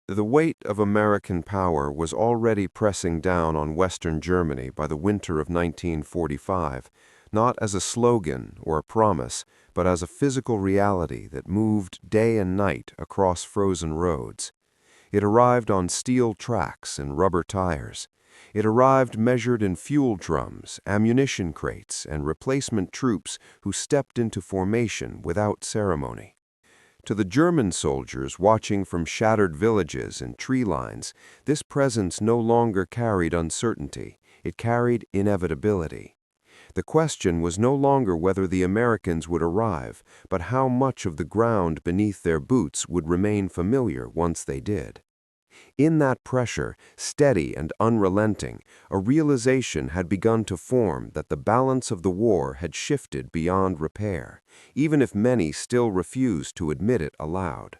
The weight of American power was already pressing down on Western Germany by the winter of 1945, not as a slogan or a promise, but as a physical reality that moved day and night across frozen roads. It arrived on steel tracks and rubber tires. It arrived measured in fuel drums, ammunition crates, and replacement troops who stepped into formation without ceremony. To the German soldiers watching from shattered villages and tree lines, this presence no longer carried uncertainty, it carried inevitability. The question was no longer whether the Americans would arrive, but how much of the ground beneath their boots would remain familiar once they did. In that pressure, steady and unrelenting, a realization had begun to form that the balance of the war had shifted beyond repair, even if many still refused to admit it aloud.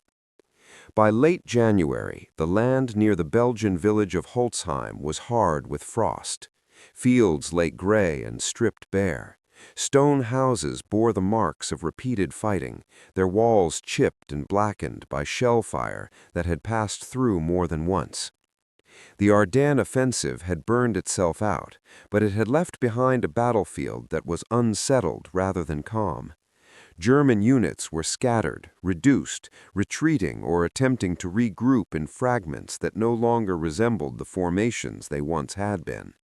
By late January, the land near the Belgian village of Holzheim was hard with frost. Fields lay gray and stripped bare. Stone houses bore the marks of repeated fighting, their walls chipped and blackened by shell fire that had passed through more than once. The Ardennes offensive had burned itself out, but it had left behind a battlefield that was unsettled rather than calm. German units were scattered, reduced, retreating or attempting to regroup in fragments that no longer resembled the formations they once had been.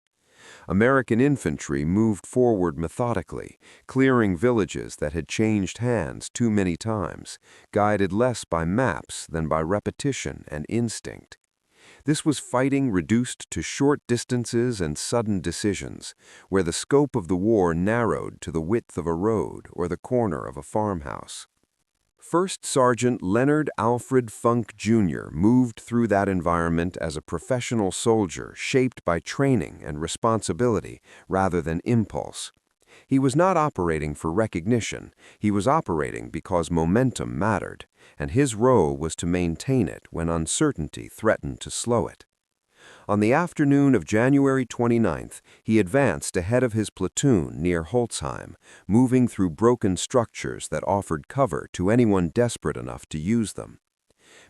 American infantry moved forward methodically, clearing villages that had changed hands too many times, guided less by maps than by repetition and instinct. This was fighting reduced to short distances and sudden decisions, where the scope of the war narrowed to the width of a road or the corner of a farmhouse. First Sergeant Leonard Alfred Funk, Jr. moved through that environment as a professional soldier shaped by training and responsibility rather than impulse. He was not operating for recognition, he was operating because momentum mattered, and his role was to maintain it when uncertainty threatened to slow it. On the afternoon of January 29th, he advanced ahead of his platoon near Holzheim, moving through broken structures that offered cover to anyone desperate enough to use them.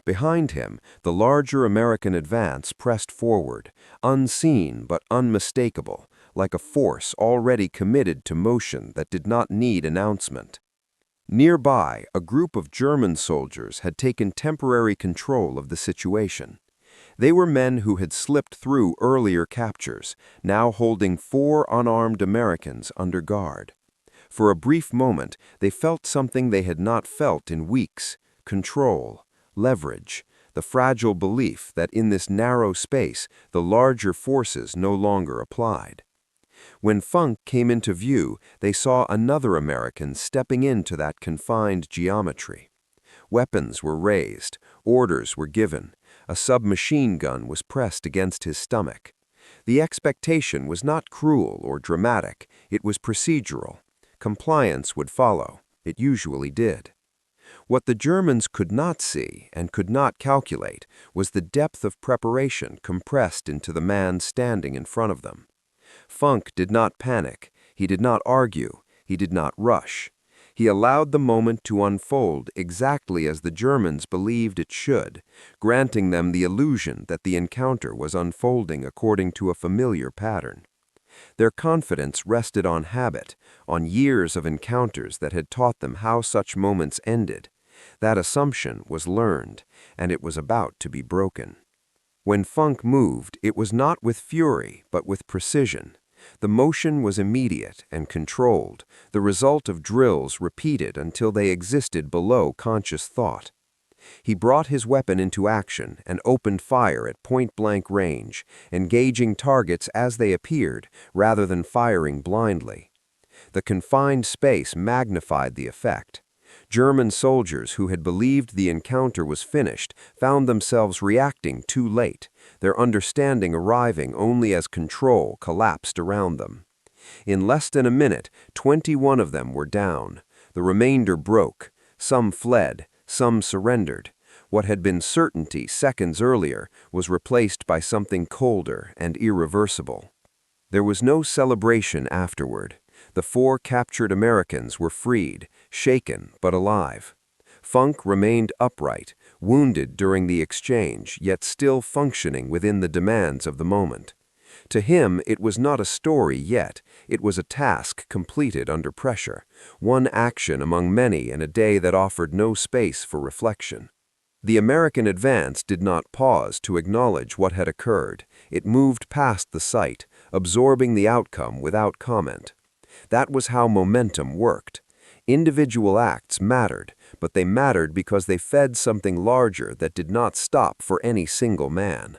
Behind him, the larger American advance pressed forward, unseen but unmistakable, like a force already committed to motion that did not need announcement. Nearby, a group of German soldiers had taken temporary control of the situation. They were men who had slipped through earlier captures, now holding 4 unarmed Americans under guard. For a brief moment, they felt something they had not felt in weeks: control, leverage, the fragile belief that in this narrow space the larger forces no longer applied. When Funk came into view, they saw another American stepping into that confined geometry. Weapons were raised, orders were given. A submachine gun was pressed against his stomach. The expectation was not cruel or dramatic, it was procedural. Compliance would follow. It usually did. What the Germans could not see and could not calculate was the depth of preparation compressed into the man standing in front of them. Funk did not panic, he did not argue, he did not rush. He allowed the moment to unfold exactly as the Germans believed it should, granting them the illusion that the encounter was unfolding according to a familiar pattern. Their confidence rested on habit, on years of encounters that had taught them how such moments ended. That assumption was learned, and it was about to be broken. When Funk moved, it was not with fury, but with precision. The motion was immediate and controlled, the result of drills repeated until they existed below conscious thought. He brought his weapon into action and opened fire at point-blank range, engaging targets as they appeared, rather than firing blindly. The confined space magnified the effect. German soldiers who had believed the encounter was finished found themselves reacting too late, their understanding arriving only as control collapsed around them. In less than a minute, 21 of them were down. The remainder broke. Some fled, some surrendered. What had been certainty seconds earlier was replaced by something colder and irreversible. There was no celebration afterward. The 4 captured Americans were freed, shaken but alive. Funk remained upright, wounded during the exchange, yet still functioning within the demands of the moment. To him, it was not a story yet, it was a task completed under pressure, one action among many in a day that offered no space for reflection. The American advance did not pause to acknowledge what had occurred. It moved past the site, absorbing the outcome without comment. That was how momentum worked. Individual acts mattered, but they mattered because they fed something larger that did not stop for any single man.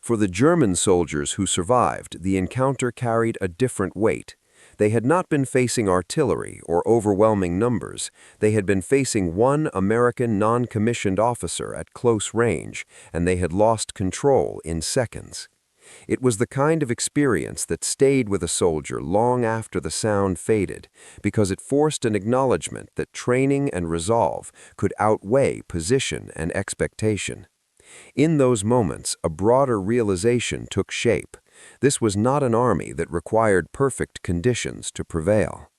For the German soldiers who survived, the encounter carried a different weight. They had not been facing artillery or overwhelming numbers. They had been facing one American non-commissioned officer at close range, and they had lost control in seconds. It was the kind of experience that stayed with a soldier long after the sound faded, because it forced an acknowledgement that training and resolve could outweigh position and expectation. In those moments, a broader realization took shape. This was not an army that required perfect conditions to prevail.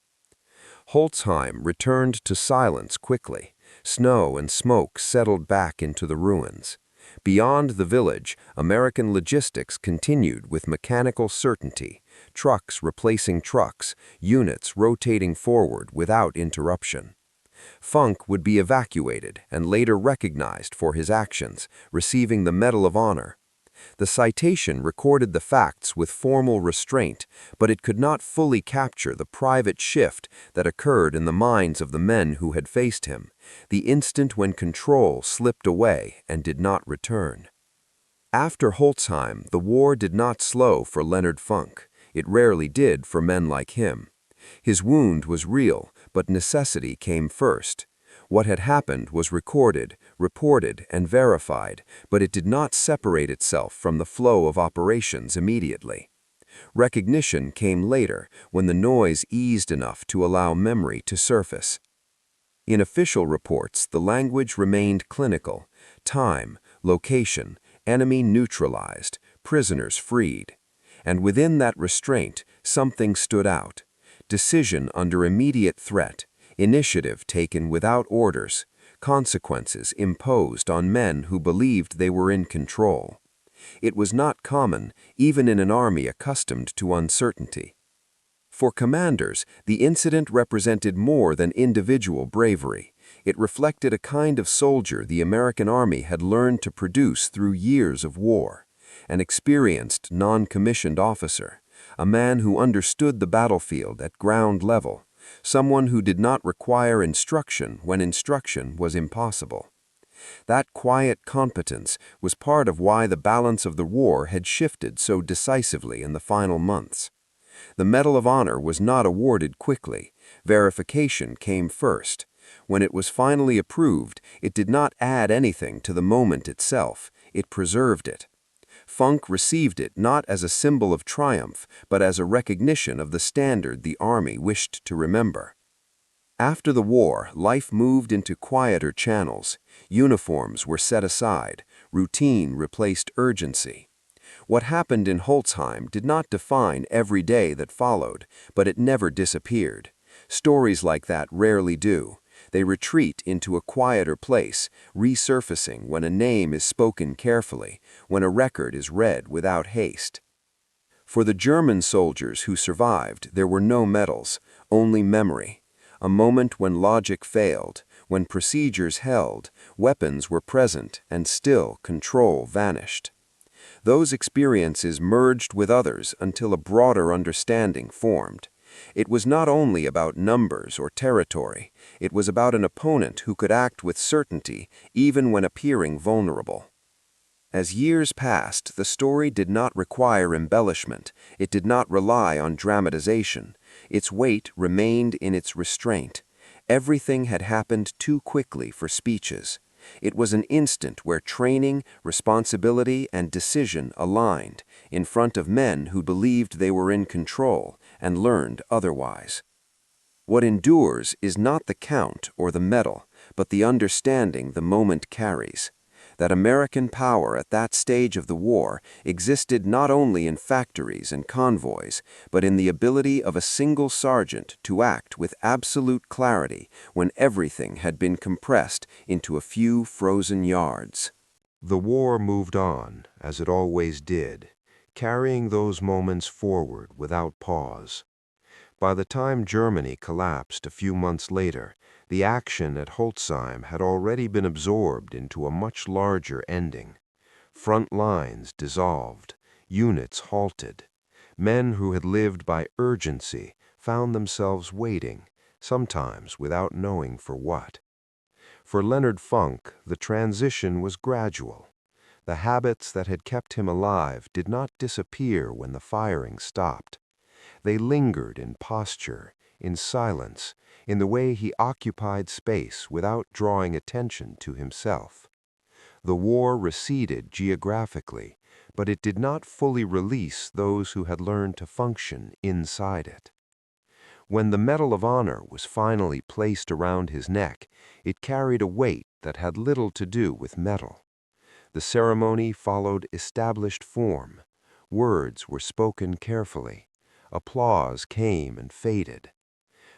Holzheim returned to silence quickly. Snow and smoke settled back into the ruins. Beyond the village, American logistics continued with mechanical certainty, trucks replacing trucks, units rotating forward without interruption. Funk would be evacuated and later recognized for his actions, receiving the Medal of Honor. The citation recorded the facts with formal restraint, but it could not fully capture the private shift that occurred in the minds of the men who had faced him, the instant when control slipped away and did not return. After Holzheim, the war did not slow for Leonard Funk. It rarely did for men like him. His wound was real, but necessity came first. What had happened was recorded, reported, and verified, but it did not separate itself from the flow of operations immediately. Recognition came later, when the noise eased enough to allow memory to surface. In official reports, the language remained clinical: time, location, enemy neutralized, prisoners freed. And within that restraint, something stood out: decision under immediate threat, initiative taken without orders, consequences imposed on men who believed they were in control. It was not common, even in an army accustomed to uncertainty. For commanders, the incident represented more than individual bravery. It reflected a kind of soldier the American army had learned to produce through years of war, an experienced non-commissioned officer, a man who understood the battlefield at ground level, someone who did not require instruction when instruction was impossible. That quiet competence was part of why the balance of the war had shifted so decisively in the final months. The Medal of Honor was not awarded quickly. Verification came first. When it was finally approved, it did not add anything to the moment itself. It preserved it. Funk received it not as a symbol of triumph, but as a recognition of the standard the Army wished to remember. After the war, life moved into quieter channels. Uniforms were set aside. Routine replaced urgency. What happened in Holzheim did not define every day that followed, but it never disappeared. Stories like that rarely do. They retreat into a quieter place, resurfacing when a name is spoken carefully, when a record is read without haste. For the German soldiers who survived, there were no medals, only memory. A moment when logic failed, when procedures held, weapons were present, and still control vanished. Those experiences merged with others until a broader understanding formed. It was not only about numbers or territory, it was about an opponent who could act with certainty even when appearing vulnerable. As years passed, the story did not require embellishment, it did not rely on dramatization. Its weight remained in its restraint. Everything had happened too quickly for speeches. It was an instant where training, responsibility, and decision aligned, in front of men who believed they were in control and learned otherwise. What endures is not the count or the medal, but the understanding the moment carries. that American power at that stage of the war existed not only in factories and convoys, but in the ability of a single sergeant to act with absolute clarity when everything had been compressed into a few frozen yards. The war moved on, as it always did, carrying those moments forward without pause. By the time Germany collapsed a few months later, the action at Holzheim had already been absorbed into a much larger ending. Front lines dissolved, units halted. Men who had lived by urgency found themselves waiting, sometimes without knowing for what. For Leonard Funk, the transition was gradual. The habits that had kept him alive did not disappear when the firing stopped. They lingered in posture, in silence, in the way he occupied space without drawing attention to himself. The war receded geographically, but it did not fully release those who had learned to function inside it. When the Medal of Honor was finally placed around his neck, it carried a weight that had little to do with metal. The ceremony followed established form. Words were spoken carefully. Applause came and faded.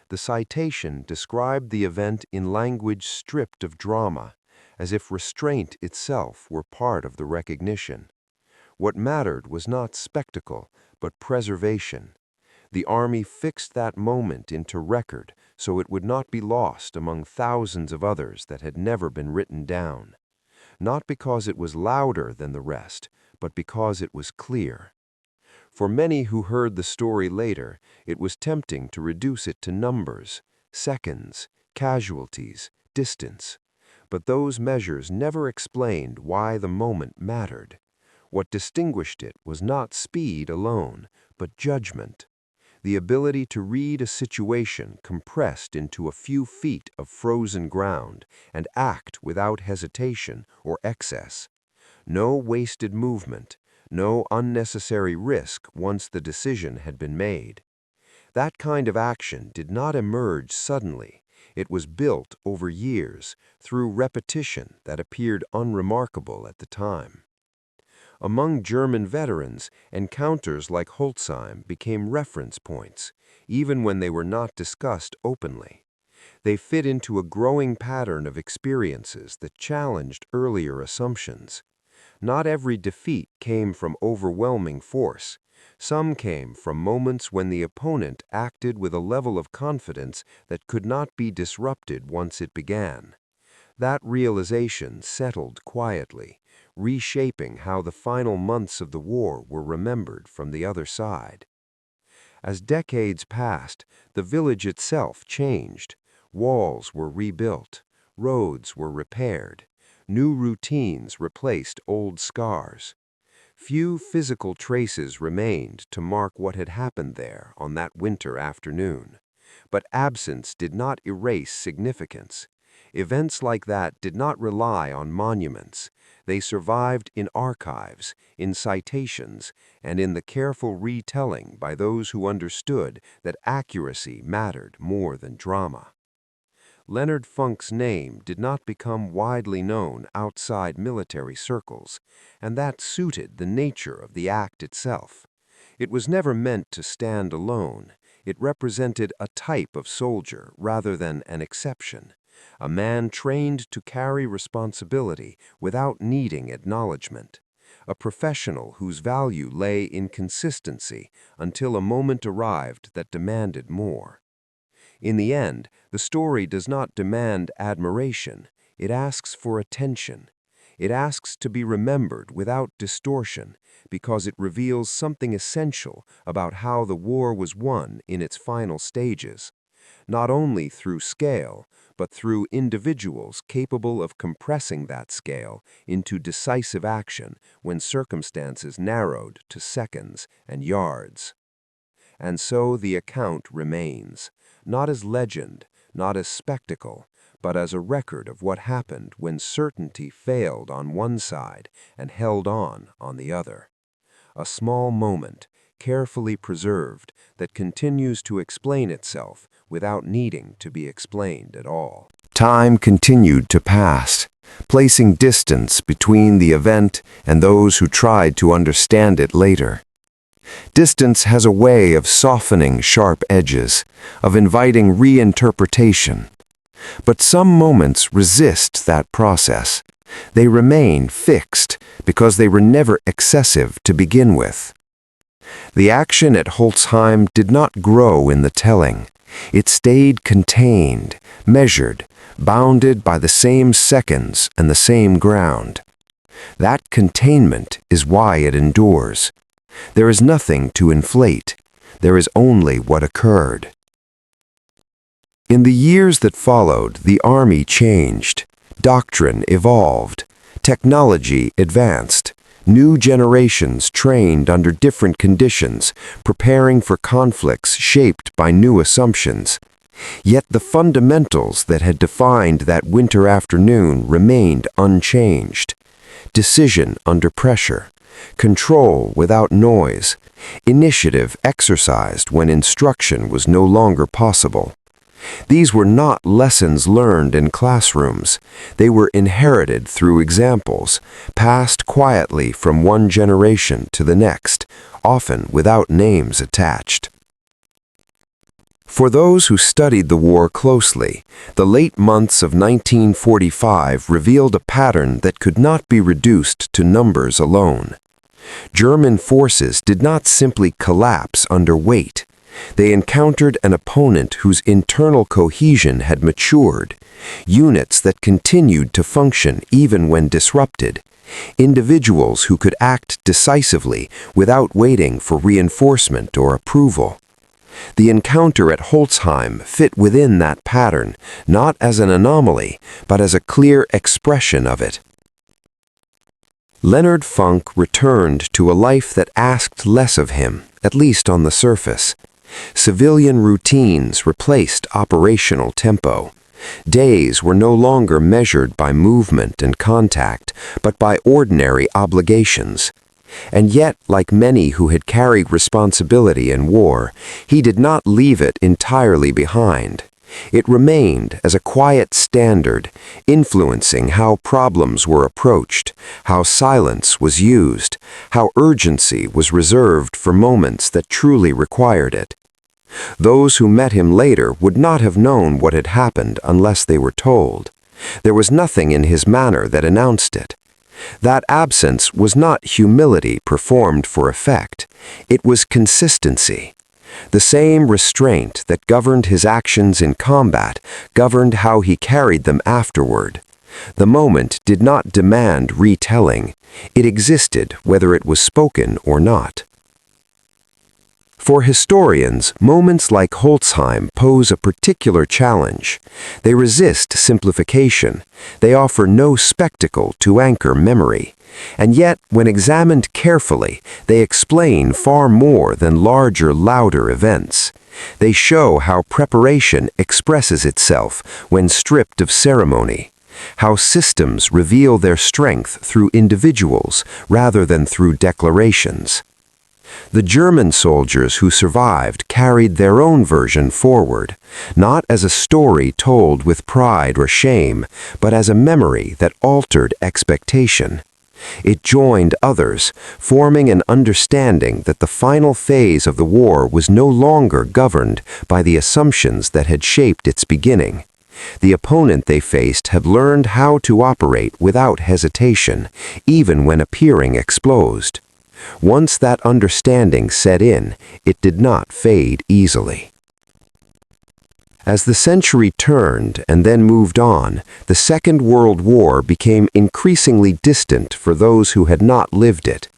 The citation described the event in language stripped of drama, as if restraint itself were part of the recognition. What mattered was not spectacle, but preservation. The Army fixed that moment into record so it would not be lost among thousands of others that had never been written down. Not because it was louder than the rest, but because it was clear. For many who heard the story later, it was tempting to reduce it to numbers, seconds, casualties, distance. But those measures never explained why the moment mattered. What distinguished it was not speed alone, but judgment. The ability to read a situation compressed into a few feet of frozen ground and act without hesitation or excess. No wasted movement. No unnecessary risk once the decision had been made. That kind of action did not emerge suddenly. It was built over years, through repetition that appeared unremarkable at the time. Among German veterans, encounters like Holzheim became reference points, even when they were not discussed openly. They fit into a growing pattern of experiences that challenged earlier assumptions. Not every defeat came from overwhelming force. Some came from moments when the opponent acted with a level of confidence that could not be disrupted once it began. That realization settled quietly, reshaping how the final months of the war were remembered from the other side. As decades passed, the village itself changed. Walls were rebuilt, roads were repaired. New routines replaced old scars. Few physical traces remained to mark what had happened there on that winter afternoon. But absence did not erase significance. Events like that did not rely on monuments. They survived in archives, in citations, and in the careful retelling by those who understood that accuracy mattered more than drama. Leonard Funk's name did not become widely known outside military circles, and that suited the nature of the act itself. It was never meant to stand alone. It represented a type of soldier rather than an exception, a man trained to carry responsibility without needing acknowledgement, a professional whose value lay in consistency until a moment arrived that demanded more. In the end, the story does not demand admiration. It asks for attention. It asks to be remembered without distortion because it reveals something essential about how the war was won in its final stages, not only through scale, but through individuals capable of compressing that scale into decisive action when circumstances narrowed to seconds and yards. And so the account remains, not as legend, not as spectacle, but as a record of what happened when certainty failed on one side and held on the other. A small moment, carefully preserved, that continues to explain itself without needing to be explained at all. Time continued to pass, placing distance between the event and those who tried to understand it later. Distance has a way of softening sharp edges, of inviting reinterpretation. But some moments resist that process. They remain fixed because they were never excessive to begin with. The action at Holzheim did not grow in the telling. It stayed contained, measured, bounded by the same seconds and the same ground. That containment is why it endures. There is nothing to inflate. There is only what occurred. In the years that followed, the army changed, doctrine evolved, technology advanced, new generations trained under different conditions, preparing for conflicts shaped by new assumptions. Yet the fundamentals that had defined that winter afternoon remained unchanged. Decision under pressure, control without noise, initiative exercised when instruction was no longer possible. These were not lessons learned in classrooms. They were inherited through examples, passed quietly from one generation to the next, often without names attached. For those who studied the war closely, the late months of 1945 revealed a pattern that could not be reduced to numbers alone. German forces did not simply collapse under weight. They encountered an opponent whose internal cohesion had matured, units that continued to function even when disrupted, individuals who could act decisively without waiting for reinforcement or approval. The encounter at Holzheim fit within that pattern, not as an anomaly, but as a clear expression of it. Leonard Funk returned to a life that asked less of him, at least on the surface. Civilian routines replaced operational tempo. Days were no longer measured by movement and contact, but by ordinary obligations. And yet, like many who had carried responsibility in war, he did not leave it entirely behind. It remained as a quiet standard, influencing how problems were approached, how silence was used, how urgency was reserved for moments that truly required it. Those who met him later would not have known what had happened unless they were told. There was nothing in his manner that announced it. That absence was not humility performed for effect. It was consistency. The same restraint that governed his actions in combat governed how he carried them afterward. The moment did not demand retelling. It existed whether it was spoken or not. For historians, moments like Holzheim pose a particular challenge. They resist simplification. They offer no spectacle to anchor memory. And yet, when examined carefully, they explain far more than larger, louder events. They show how preparation expresses itself when stripped of ceremony, how systems reveal their strength through individuals rather than through declarations. The German soldiers who survived carried their own version forward, not as a story told with pride or shame, but as a memory that altered expectation. It joined others, forming an understanding that the final phase of the war was no longer governed by the assumptions that had shaped its beginning. The opponent they faced had learned how to operate without hesitation, even when appearing exposed. Once that understanding set in, it did not fade easily. As the century turned and then moved on, the Second World War became increasingly distant for those who had not lived it.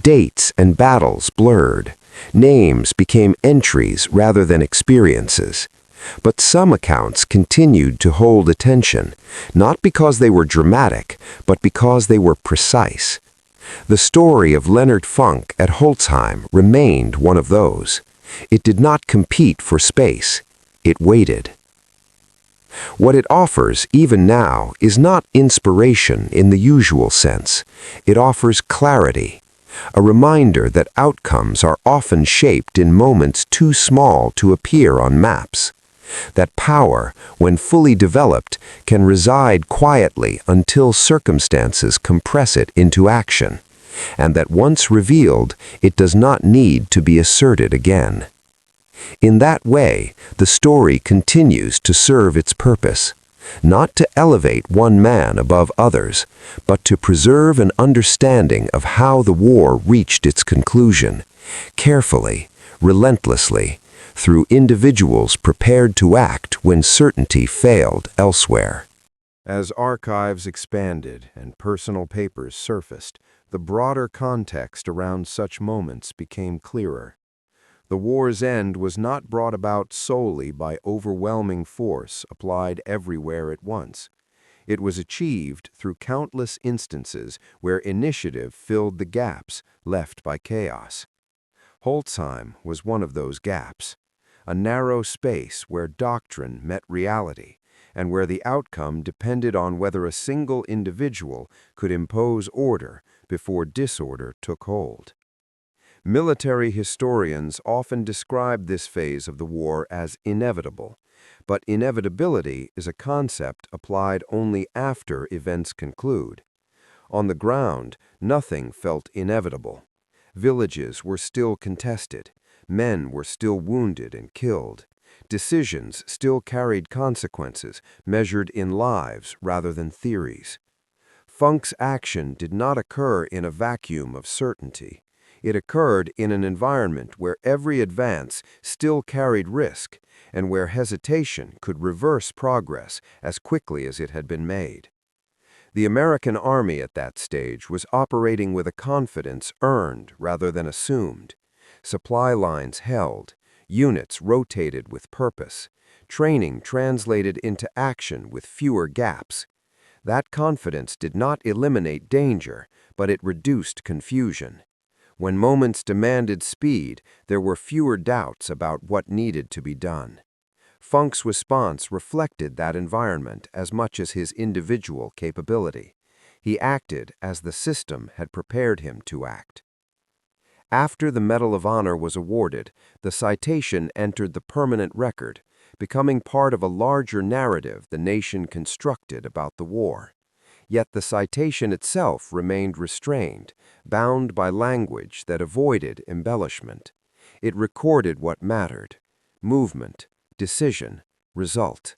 Dates and battles blurred. Names became entries rather than experiences. But some accounts continued to hold attention, not because they were dramatic, but because they were precise. The story of Leonard Funk at Holzheim remained one of those. It did not compete for space. It waited. What it offers, even now, is not inspiration in the usual sense. It offers clarity, a reminder that outcomes are often shaped in moments too small to appear on maps. That power, when fully developed, can reside quietly until circumstances compress it into action, and that once revealed, it does not need to be asserted again. In that way, the story continues to serve its purpose, not to elevate one man above others, but to preserve an understanding of how the war reached its conclusion, carefully, relentlessly, through individuals prepared to act when certainty failed elsewhere. As archives expanded and personal papers surfaced, the broader context around such moments became clearer. The war's end was not brought about solely by overwhelming force applied everywhere at once. It was achieved through countless instances where initiative filled the gaps left by chaos. Holzheim was one of those gaps, a narrow space where doctrine met reality, and where the outcome depended on whether a single individual could impose order before disorder took hold. Military historians often describe this phase of the war as inevitable, but inevitability is a concept applied only after events conclude. On the ground, nothing felt inevitable. Villages were still contested, men were still wounded and killed. Decisions still carried consequences measured in lives rather than theories. Funk's action did not occur in a vacuum of certainty. It occurred in an environment where every advance still carried risk and where hesitation could reverse progress as quickly as it had been made. The American Army at that stage was operating with a confidence earned rather than assumed. Supply lines held, units rotated with purpose, training translated into action with fewer gaps. That confidence did not eliminate danger, but it reduced confusion. When moments demanded speed, there were fewer doubts about what needed to be done. Funk's response reflected that environment as much as his individual capability. He acted as the system had prepared him to act. After the Medal of Honor was awarded, the citation entered the permanent record, becoming part of a larger narrative the nation constructed about the war. Yet the citation itself remained restrained, bound by language that avoided embellishment. It recorded what mattered: movement, decision, result.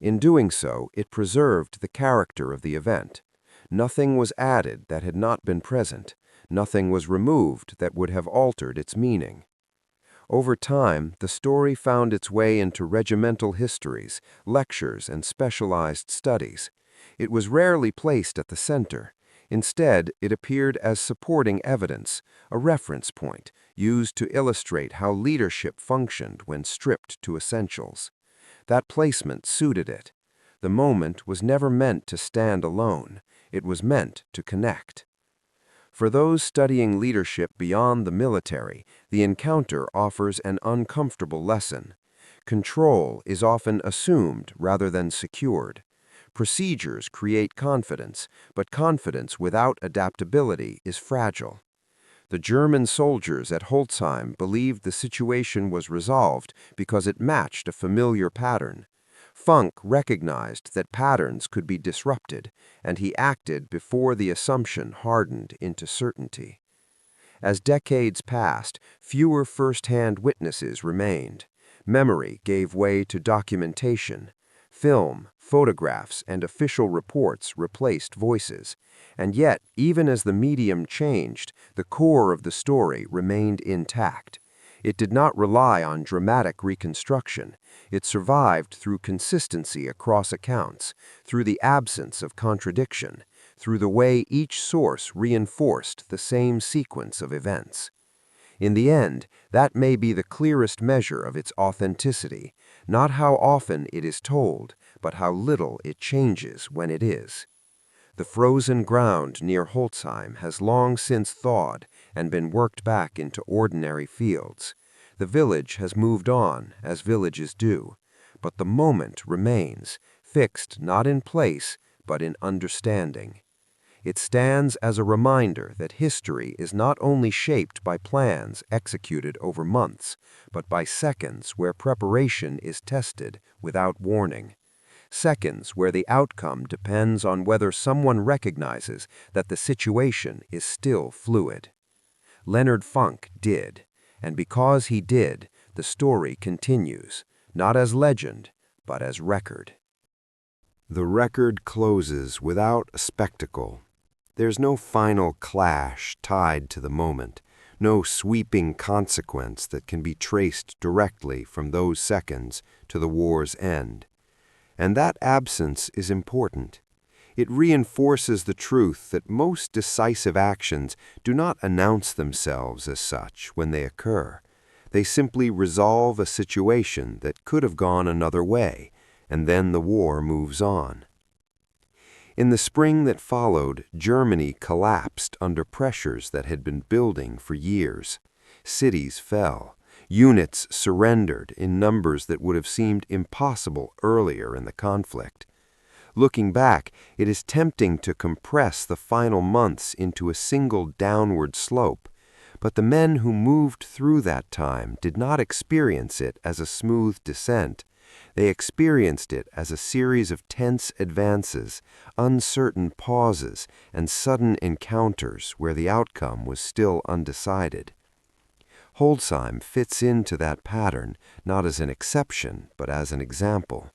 In doing so, it preserved the character of the event. Nothing was added that had not been present. Nothing was removed that would have altered its meaning. Over time, the story found its way into regimental histories, lectures, and specialized studies. It was rarely placed at the center. Instead, it appeared as supporting evidence, a reference point, used to illustrate how leadership functioned when stripped to essentials. That placement suited it. The moment was never meant to stand alone. It was meant to connect. For those studying leadership beyond the military, the encounter offers an uncomfortable lesson. Control is often assumed rather than secured. Procedures create confidence, but confidence without adaptability is fragile. The German soldiers at Holzheim believed the situation was resolved because it matched a familiar pattern. Funk recognized that patterns could be disrupted, and he acted before the assumption hardened into certainty. As decades passed, fewer first-hand witnesses remained. Memory gave way to documentation. Film, photographs, and official reports replaced voices. And yet, even as the medium changed, the core of the story remained intact. It did not rely on dramatic reconstruction. It survived through consistency across accounts, through the absence of contradiction, through the way each source reinforced the same sequence of events. In the end, that may be the clearest measure of its authenticity, not how often it is told, but how little it changes when it is. The frozen ground near Holzheim has long since thawed and been worked back into ordinary fields. The village has moved on, as villages do, but the moment remains, fixed not in place, but in understanding. It stands as a reminder that history is not only shaped by plans executed over months, but by seconds where preparation is tested without warning. Seconds where the outcome depends on whether someone recognizes that the situation is still fluid. Leonard Funk did, and because he did, the story continues, not as legend, but as record. The record closes without a spectacle. There's no final clash tied to the moment, no sweeping consequence that can be traced directly from those seconds to the war's end. And that absence is important. It reinforces the truth that most decisive actions do not announce themselves as such when they occur. They simply resolve a situation that could have gone another way, and then the war moves on. In the spring that followed, Germany collapsed under pressures that had been building for years. Cities fell. Units surrendered in numbers that would have seemed impossible earlier in the conflict. Looking back, it is tempting to compress the final months into a single downward slope, but the men who moved through that time did not experience it as a smooth descent. They experienced it as a series of tense advances, uncertain pauses, and sudden encounters where the outcome was still undecided. Holzheim fits into that pattern, not as an exception, but as an example.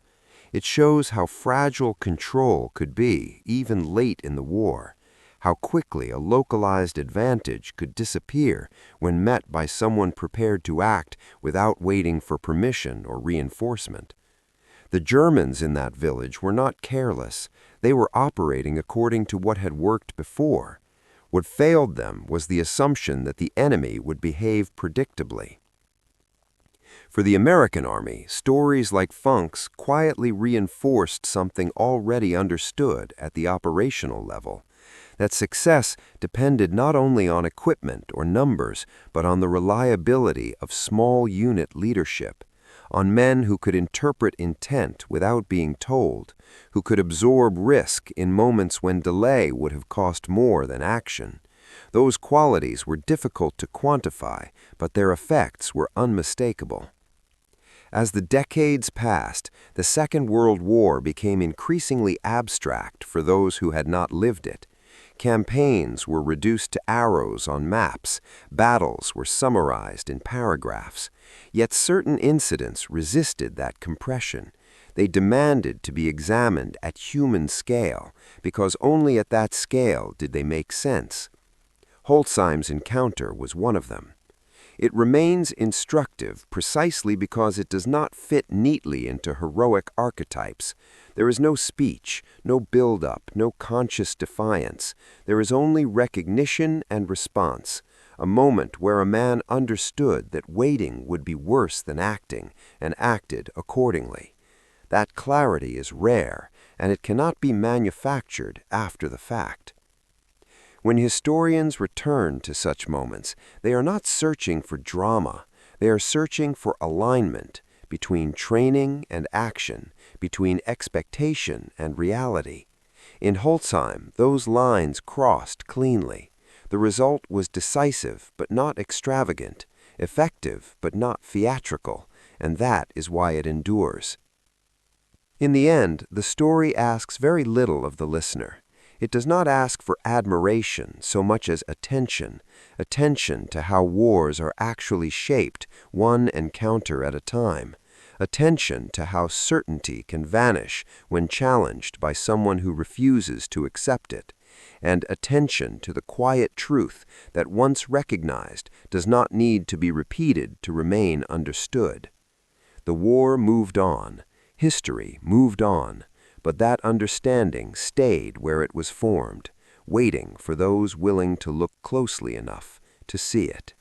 It shows how fragile control could be, even late in the war, how quickly a localized advantage could disappear when met by someone prepared to act without waiting for permission or reinforcement. The Germans in that village were not careless. They were operating according to what had worked before. What failed them was the assumption that the enemy would behave predictably. For the American Army, stories like Funk's quietly reinforced something already understood at the operational level, that success depended not only on equipment or numbers, but on the reliability of small unit leadership, on men who could interpret intent without being told, who could absorb risk in moments when delay would have cost more than action. Those qualities were difficult to quantify, but their effects were unmistakable. As the decades passed, the Second World War became increasingly abstract for those who had not lived it. Campaigns were reduced to arrows on maps, battles were summarized in paragraphs. Yet certain incidents resisted that compression. They demanded to be examined at human scale, because only at that scale did they make sense. Holzheim's encounter was one of them. It remains instructive precisely because it does not fit neatly into heroic archetypes. There is no speech, no build-up, no conscious defiance. There is only recognition and response, a moment where a man understood that waiting would be worse than acting, and acted accordingly. That clarity is rare, and it cannot be manufactured after the fact. When historians return to such moments, they are not searching for drama. They are searching for alignment between training and action, between expectation and reality. In Holzheim, those lines crossed cleanly. The result was decisive but not extravagant, effective but not theatrical, and that is why it endures. In the end, the story asks very little of the listener. It does not ask for admiration so much as attention to how wars are actually shaped one encounter at a time, attention to how certainty can vanish when challenged by someone who refuses to accept it, and attention to the quiet truth that once recognized does not need to be repeated to remain understood. The war moved on, history moved on, but that understanding stayed where it was formed, waiting for those willing to look closely enough to see it.